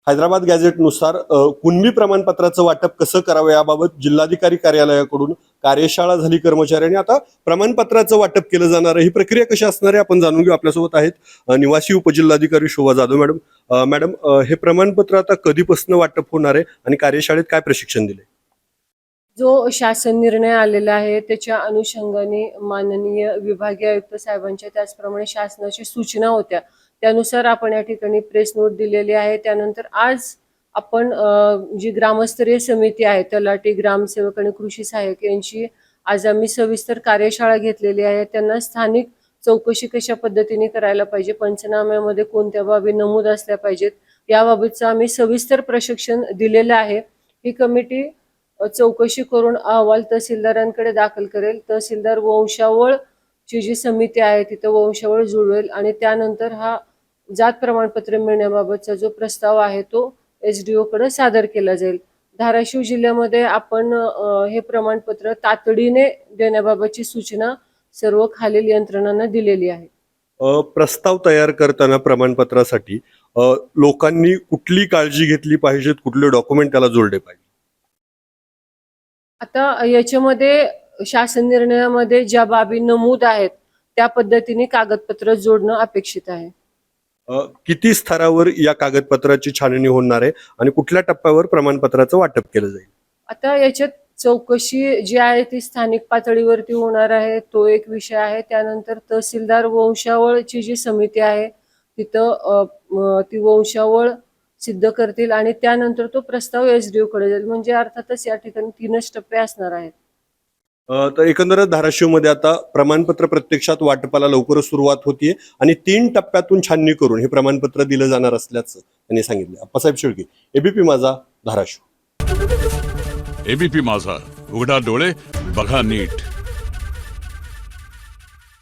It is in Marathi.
हैदराबाद गॅझेटनुसार कुणबी प्रमाणपत्राचं वाटप कसं करावं याबाबत जिल्हाधिकारी कार्यालयाकडून कार्यशाळा झाली कर्मचाऱ्यांनी। आता प्रमाणपत्राचं वाटप केलं जाणार आहे, ही प्रक्रिया कशी असणार आहे आपण जाणून घेऊ। आपल्यासोबत आहेत निवासी उपजिल्हाधिकारी शोभा जाधव मॅडम। मॅडम, हे प्रमाणपत्र आता कधीपासून वाटप होणार आहे आणि कार्यशाळेत काय प्रशिक्षण दिले? जो शासन निर्णय आलेला आहे त्याच्या अनुषंगाने माननीय विभागीय आयुक्त साहेबांच्या त्याचप्रमाणे शासनाची सूचना होत्या, त्यानुसार आपण या ठिकाणी प्रेस नोट दिलेली आहे। त्यानंतर आज आपण जी ग्रामस्तरीय समिती आहे, तलाठी, ग्रामसेवक आणि कृषी सहाय्यक यांची आज आम्ही सविस्तर कार्यशाळा घेतलेली आहे। त्यांना स्थानिक चौकशी कशा पद्धतीने करायला पाहिजे, पंचनाम्यामध्ये कोणत्या बाबी नमूद असल्या पाहिजेत, याबाबतचं आम्ही सविस्तर प्रशिक्षण दिलेलं आहे। ही कमिटी चौकशी करून अहवाल तहसीलदारांकडे दाखल करेल। तहसीलदार वंशावळ ची जी समिती आहे तिथं वंशावळ जुळवेल आणि त्यानंतर हा जात प्रमाणपत्र मिळण्याबाबतचा जो प्रस्ताव आहे तो SDO कडे सादर केला जाईल। धाराशिव जिल्ह्यामध्ये आपण हे प्रमाणपत्र तातडीने देण्याबाबतची सूचना सर्व खालील यंत्रणांना दिलेली आहे। प्रस्ताव तयार करताना प्रमाणपत्रासाठी लोकांनी कुठली काळजी घेतली पाहिजेत, कुठले डॉक्युमेंट त्याला जोडले पाहिजे? आता याच्यामध्ये शासन निर्णयामध्ये ज्या बाबी नमूद आहेत त्या पद्धतीने कागदपत्र जोडणं अपेक्षित आहे। किती स्तरावर या कागदपत्राची छाननी होणार आहे आणि कुठल्या टप्प्यावर प्रमाणपत्राचं वाटप केलं जाईल? आता याच्यात चौकशी जी आहे ती स्थानिक पातळीवरती होणार आहे, तो एक विषय आहे। त्यानंतर तहसीलदार वंशावळची जी समिती आहे तिथं ती वंशावळ सिद्ध करतील आणि त्यानंतर तो प्रस्ताव SDO कडे जाईल। म्हणजे अर्थातच या ठिकाणी 3च टप्पे असणार आहेत। तर एकंदरच धाराशिवमध्ये आता प्रमाणपत्र प्रत्यक्षात वाटपाला लवकरच सुरुवात होतीये आणि 3 टप्प्यातून छाननी करून हे प्रमाणपत्र दिलं जाणार असल्याचं त्यांनी सांगितलं। अप्पासाहेब शेळके, ABP माझा, धाराशिव। ABP माझा, उघडा डोळे बघा नीट।